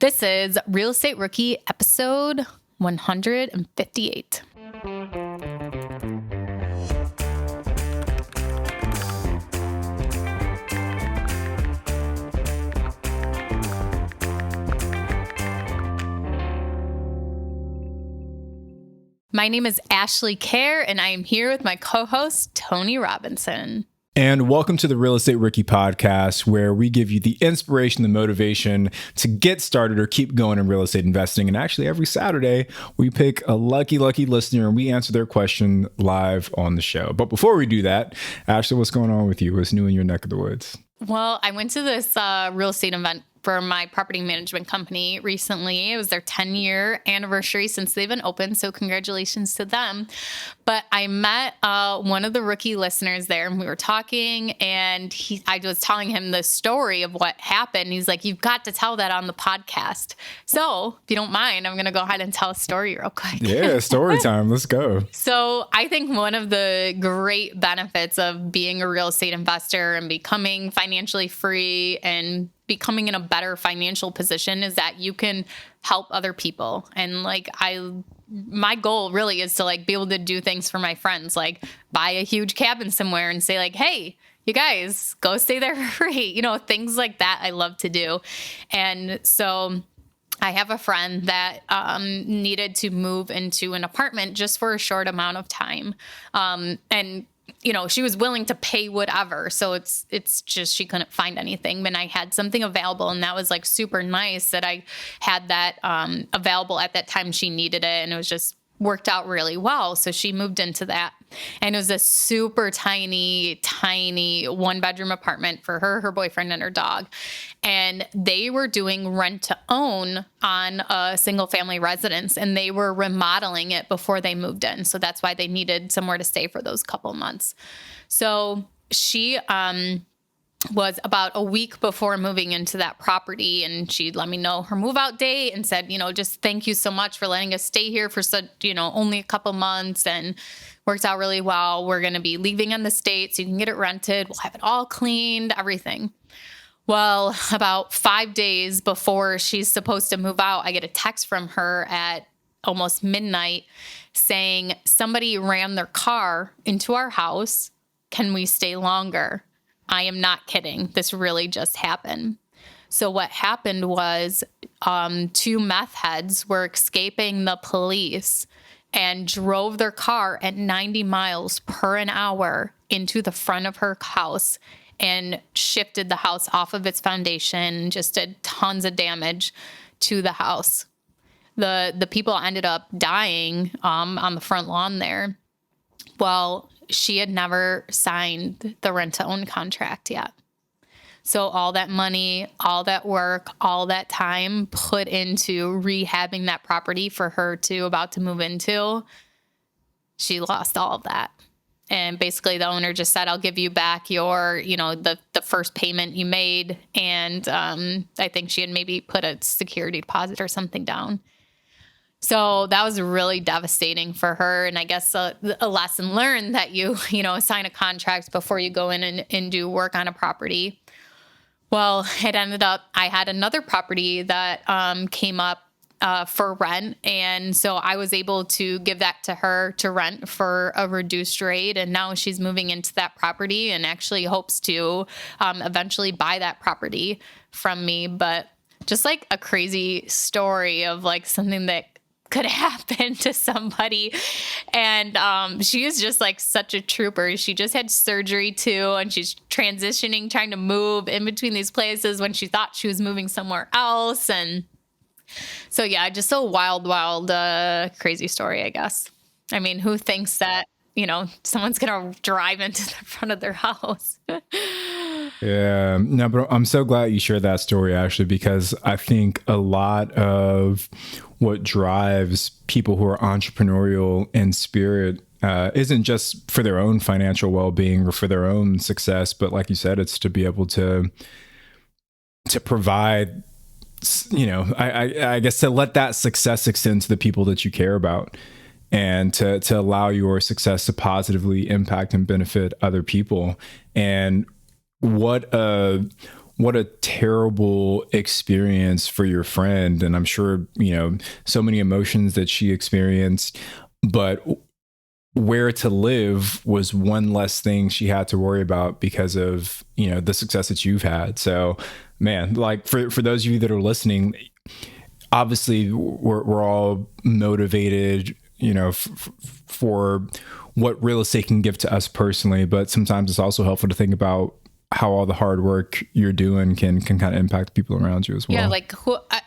This is Real Estate Rookie episode 158. My name is Ashley Kerr, and I am here with my co-host, Tony Robinson. And welcome to the Real Estate Rookie podcast, where we give you the inspiration, the motivation to get started or keep going in real estate investing. And actually, every Saturday, we pick a lucky listener and we answer their question live on the show. But before we do that, Ashley, what's going on with you? What's new in your neck of the woods? Well, I went to this real estate event for my property management company recently. It was their 10-year anniversary since they've been open, so congratulations to them. But I met one of the rookie listeners there, and we were talking, and I was telling him the story of what happened. He's like, "You've got to tell that on the podcast." So if you don't mind, I'm going to go ahead and tell a story real quick. Yeah, story time. Let's go. So I think one of the great benefits of being a real estate investor and becoming financially free and becoming in a better financial position is that you can help other people. And my goal really is to be able to do things for my friends, like buy a huge cabin somewhere and say "Hey, you guys go stay there for free." Things like that I love to do. And so I have a friend that needed to move into an apartment just for a short amount of time. And she was willing to pay whatever. So it's just, she couldn't find anything. But I had something available, and that was super nice that I had that available at that time she needed it. And it was just worked out really well. So she moved into that. And it was a super tiny 1-bedroom apartment for her boyfriend, and her dog. And they were doing rent to own on a single family residence, and they were remodeling it before they moved in. So that's why they needed somewhere to stay for those couple months. So she was about a week before moving into that property, and she let me know her move out date and said, just thank you so much for letting us stay here for such, only a couple months, and worked out really well. We're going to be leaving in the state so you can get it rented. We'll have it all cleaned, everything. Well, about 5 days before she's supposed to move out, I get a text from her at almost midnight saying somebody ran their car into our house. Can we stay longer? I am not kidding. This really just happened. So what happened was 2 meth heads were escaping the police and drove their car at 90 miles per an hour into the front of her house and shifted the house off of its foundation, just did tons of damage to the house. The people ended up dying on the front lawn there. Well, she had never signed the rent-to-own contract yet. So all that money, all that work, all that time put into rehabbing that property for her to about to move into, she lost all of that. And basically the owner just said, "I'll give you back your, the first payment you made." And I think she had maybe put a security deposit or something down. So that was really devastating for her. And I guess a lesson learned that you sign a contract before you go in and do work on a property. Well, it ended up, I had another property that came up for rent. And so I was able to give that to her to rent for a reduced rate. And now she's moving into that property and actually hopes to eventually buy that property from me. But just a crazy story of something that could happen to somebody. And she is just such a trooper. She just had surgery too, and she's transitioning, trying to move in between these places when she thought she was moving somewhere else. And so, yeah, just a wild, crazy story, I guess. I mean, who thinks that, someone's going to drive into the front of their house? Yeah, no, but I'm so glad you shared that story, Ashley, because I think a lot of what drives people who are entrepreneurial in spirit isn't just for their own financial well-being or for their own success, but like you said, it's to be able to provide, I guess to let that success extend to the people that you care about. And to allow your success to positively impact and benefit other people. And what a what a terrible experience for your friend. And I'm sure, so many emotions that she experienced, but where to live was one less thing she had to worry about because of, the success that you've had. So, man, like for those of you that are listening, obviously we're all motivated, for what real estate can give to us personally, but sometimes it's also helpful to think about how all the hard work you're doing can kind of impact people around you as well. Yeah, like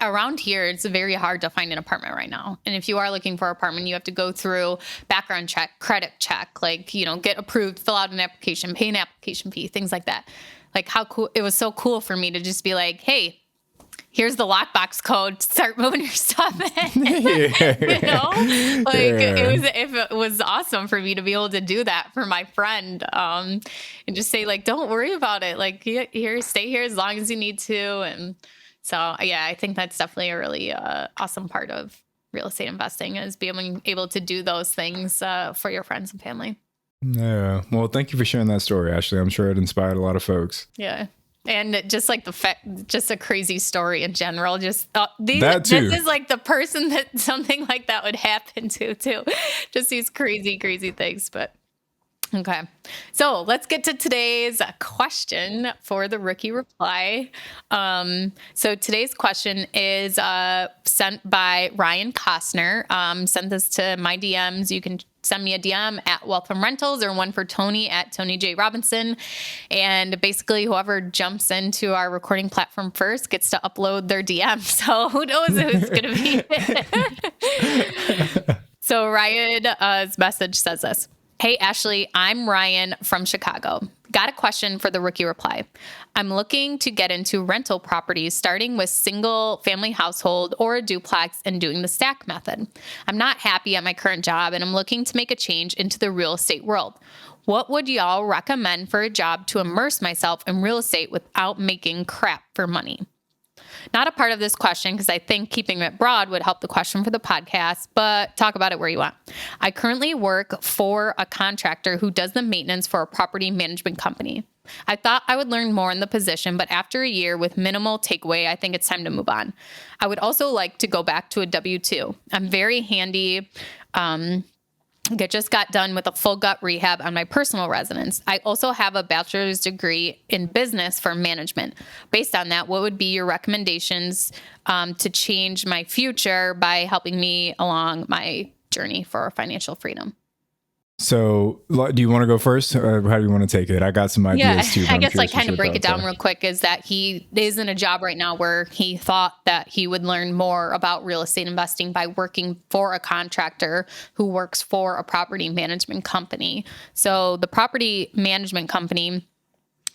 around here, it's very hard to find an apartment right now. And if you are looking for an apartment, you have to go through background check, credit check, get approved, fill out an application, pay an application fee, things like that. Like how cool, it was so cool for me to just be like, hey, here's the lockbox code, start moving your stuff in. It was awesome for me to be able to do that for my friend, and just say like, don't worry about it. Like here, stay here as long as you need to. And so, yeah, I think that's definitely a really awesome part of real estate investing is being able to do those things for your friends and family. Yeah. Well, thank you for sharing that story, Ashley. I'm sure it inspired a lot of folks. Yeah. And just like just a crazy story in general. Just that too. This is like the person that something like that would happen to too. Just these crazy, crazy things. But okay, so let's get to today's question for the rookie reply. So today's question is sent by Ryan Costner. Sent this to my DMs. You can send me a DM at Wealth from Rentals or one for Tony at Tony J. Robinson. And basically whoever jumps into our recording platform first gets to upload their DM. So who knows who's going to be. So Ryan's message says this. Hey, Ashley, I'm Ryan from Chicago. Got a question for the rookie reply. I'm looking to get into rental properties, starting with single family household or a duplex and doing the stack method. I'm not happy at my current job and I'm looking to make a change into the real estate world. What would y'all recommend for a job to immerse myself in real estate without making crap for money? Not a part of this question because I think keeping it broad would help the question for the podcast, but talk about it where you want. I currently work for a contractor who does the maintenance for a property management company. I thought I would learn more in the position, but after a year with minimal takeaway, I think it's time to move on. I would also like to go back to a W-2. I'm very handy. I just got done with a full gut rehab on my personal residence. I also have a bachelor's degree in business for management. Based on that, what would be your recommendations to change my future by helping me along my journey for financial freedom? So do you want to go first or how do you want to take it? I got some ideas too. I guess like kind of break it down real quick is that he is in a job right now where he thought that he would learn more about real estate investing by working for a contractor who works for a property management company. So the property management company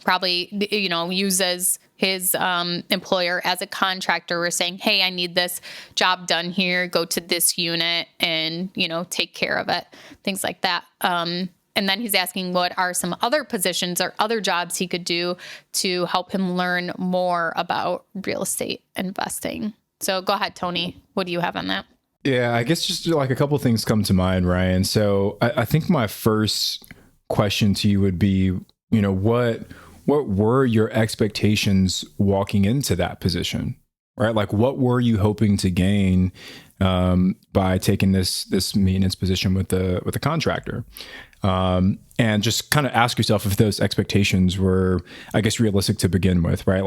probably, uses his employer as a contractor. We're saying, hey, I need this job done here. Go to this unit and, take care of it. Things like that. And then he's asking what are some other positions or other jobs he could do to help him learn more about real estate investing. So go ahead, Tony. What do you have on that? Yeah, I guess just like a couple of things come to mind, Ryan. So I think my first question to you would be, what were your expectations walking into that position, right? Like what were you hoping to gain by taking this maintenance position with the contractor? And just kind of ask yourself if those expectations were, I guess, realistic to begin with, right?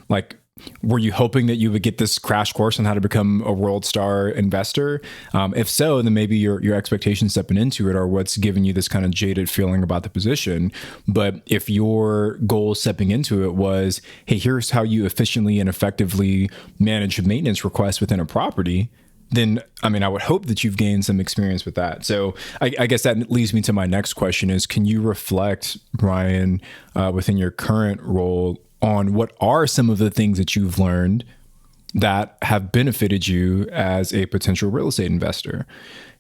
Like were you hoping that you would get this crash course on how to become a world star investor? If so, then maybe your expectations stepping into it are what's giving you this kind of jaded feeling about the position. But if your goal stepping into it was, hey, here's how you efficiently and effectively manage maintenance requests within a property, then, I would hope that you've gained some experience with that. So I guess that leads me to my next question is, can you reflect, Ryan, within your current role on what are some of the things that you've learned that have benefited you as a potential real estate investor?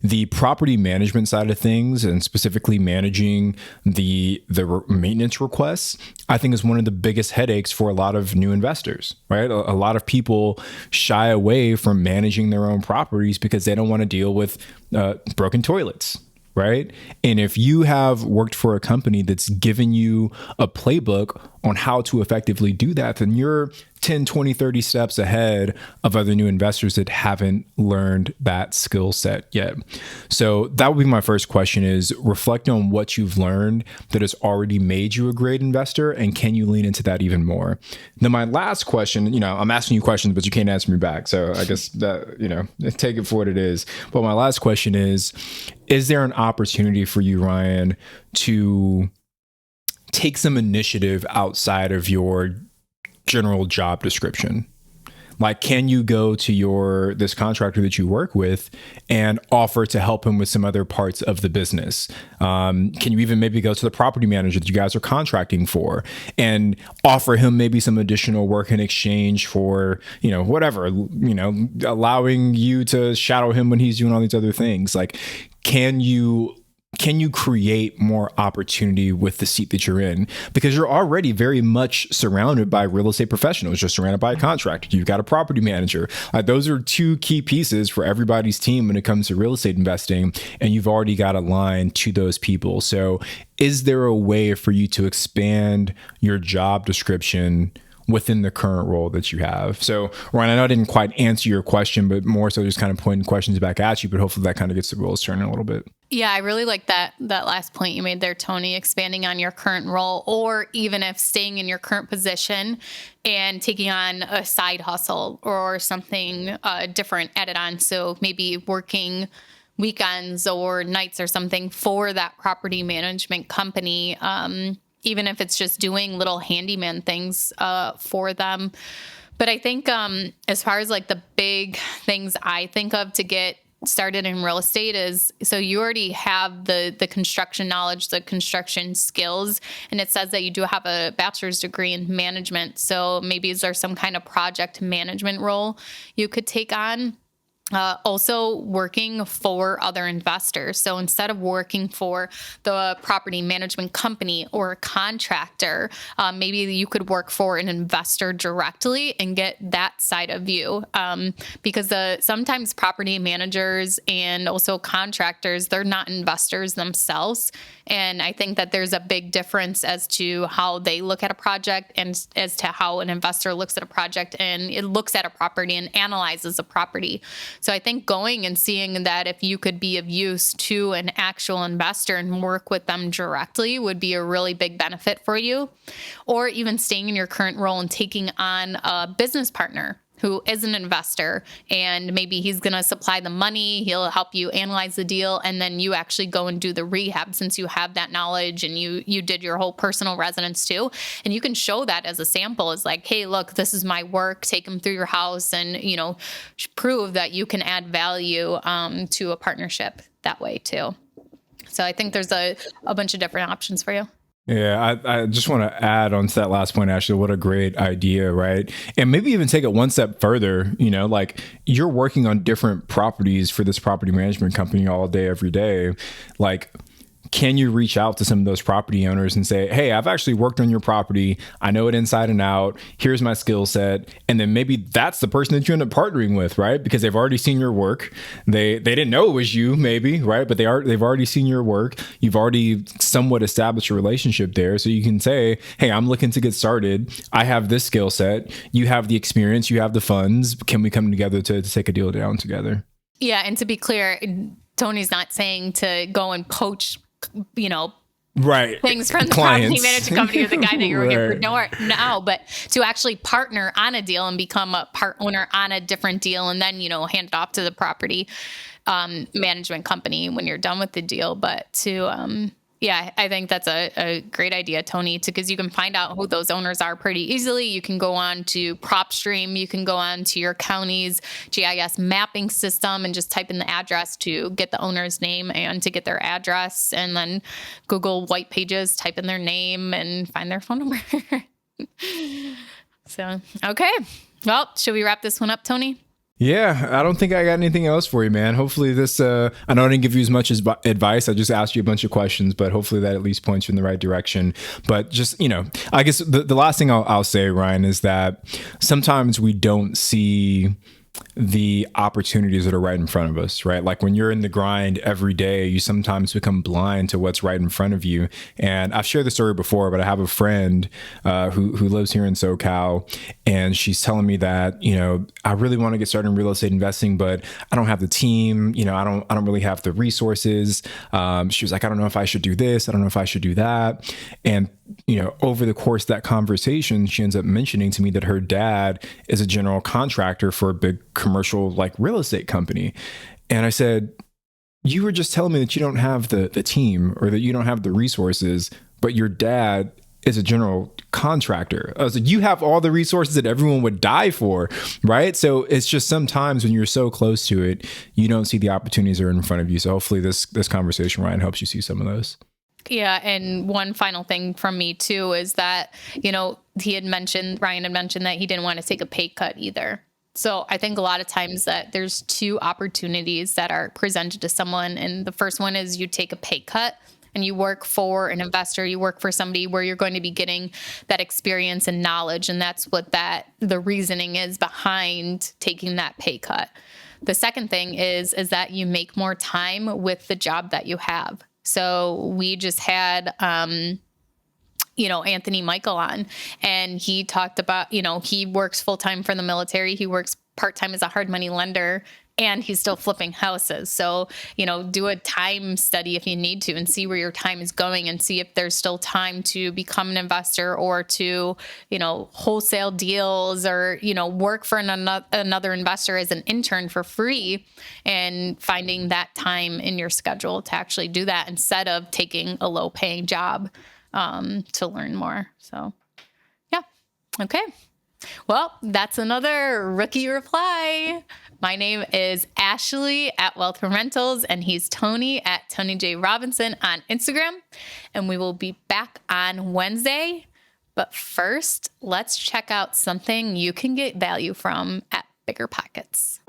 The property management side of things, and specifically managing the maintenance requests, I think is one of the biggest headaches for a lot of new investors, right? A lot of people shy away from managing their own properties because they don't want to deal with broken toilets, right? And if you have worked for a company that's given you a playbook on how to effectively do that, then you're 10, 20, 30 steps ahead of other new investors that haven't learned that skill set yet. So that would be my first question, is reflect on what you've learned that has already made you a great investor, and can you lean into that even more? Then my last question, I'm asking you questions, but you can't answer me back. So I guess that, take it for what it is. But my last question is there an opportunity for you, Ryan, to take some initiative outside of your general job description? Like, can you go to this contractor that you work with and offer to help him with some other parts of the business? Can you even maybe go to the property manager that you guys are contracting for and offer him maybe some additional work in exchange for, whatever, allowing you to shadow him when he's doing all these other things? Like, can you create more opportunity with the seat that you're in? Because you're already very much surrounded by real estate professionals. You're surrounded by a contractor. You've got a property manager. Those are two key pieces for everybody's team when it comes to real estate investing. And you've already got a line to those people. So is there a way for you to expand your job description within the current role that you have? So, Ryan, I know I didn't quite answer your question, but more so just kind of pointing questions back at you, but hopefully that kind of gets the wheels turning a little bit. Yeah, I really like that last point you made there, Tony, expanding on your current role, or even if staying in your current position and taking on a side hustle or something different added on. So maybe working weekends or nights or something for that property management company, even if it's just doing little handyman things for them. But I think as far as like the big things I think of to get started in real estate is, so you already have the construction knowledge, the construction skills, and it says that you do have a bachelor's degree in management. So maybe is there some kind of project management role you could take on? Also working for other investors. So instead of working for the property management company or a contractor, maybe you could work for an investor directly and get that side of you. Because sometimes property managers and also contractors, they're not investors themselves. And I think that there's a big difference as to how they look at a project and as to how an investor looks at a project and it looks at a property and analyzes a property. So I think going and seeing that if you could be of use to an actual investor and work with them directly would be a really big benefit for you. Or even staying in your current role and taking on a business partner who is an investor, and maybe he's going to supply the money, he'll help you analyze the deal, and then you actually go and do the rehab since you have that knowledge and you did your whole personal residence too. And you can show that as a sample, as like, hey, look, this is my work, take them through your house and, prove that you can add value to a partnership that way too. So I think there's a bunch of different options for you. Yeah, I just want to add on to that last point, actually. What a great idea, right? And maybe even take it one step further, like you're working on different properties for this property management company all day, every day. Like, can you reach out to some of those property owners and say, hey, I've actually worked on your property. I know it inside and out. Here's my skill set. And then maybe that's the person that you end up partnering with, right? Because they've already seen your work. They didn't know it was you, maybe, right? But they've already seen your work. You've already somewhat established a relationship there. So you can say, hey, I'm looking to get started. I have this skill set. You have the experience. You have the funds. Can we come together to take a deal down together? Yeah. And to be clear, Tony's not saying to go and poach right, things from the clients. Property management company or the guy that you're working Right. for now, but to actually partner on a deal and become a part owner on a different deal and then, hand it off to the property management company when you're done with the deal. But to, I think that's a great idea, Tony, because you can find out who those owners are pretty easily. You can go on to PropStream. You can go on to your county's GIS mapping system and just type in the address to get the owner's name and to get their address. And then Google White Pages, type in their name and find their phone number. So, okay. Well, should we wrap this one up, Tony? Yeah, I don't think I got anything else for you, man. Hopefully this, I know I didn't give you as much as advice. I just asked you a bunch of questions, but hopefully that at least points you in the right direction. But just, I guess the last thing I'll say, Ryan, is that sometimes we don't see the opportunities that are right in front of us, right? Like when you're in the grind every day, you sometimes become blind to what's right in front of you. And I've shared the story before, but I have a friend who lives here in SoCal, and she's telling me that, I really want to get started in real estate investing, but I don't have the team. I don't really have the resources. She was like, I don't know if I should do this. I don't know if I should do that. And over the course of that conversation, she ends up mentioning to me that her dad is a general contractor for a big commercial like real estate company. And I said, you were just telling me that you don't have the team or that you don't have the resources, but your dad is a general contractor. I was like, you have all the resources that everyone would die for, right? So it's just sometimes when you're so close to it, you don't see the opportunities that are in front of you. So hopefully this conversation, Ryan, helps you see some of those. Yeah. And one final thing from me too is that, Ryan had mentioned that he didn't want to take a pay cut either. So I think a lot of times that there's two opportunities that are presented to someone. And the first one is you take a pay cut and you work for an investor, you work for somebody where you're going to be getting that experience and knowledge. And that's what the reasoning is behind taking that pay cut. The second thing is that you make more time with the job that you have. So we just had, Anthony Michael on, and he talked about, he works full-time for the military. He works part-time as a hard money lender, and he's still flipping houses. So, do a time study if you need to and see where your time is going and see if there's still time to become an investor or to, wholesale deals or, work for another investor as an intern for free, and finding that time in your schedule to actually do that instead of taking a low paying job to learn more. So, yeah. Okay. Well, that's another rookie reply. My name is Ashley at Wealth from Rentals, and he's Tony at Tony J. Robinson on Instagram. And we will be back on Wednesday. But first, let's check out something you can get value from at BiggerPockets.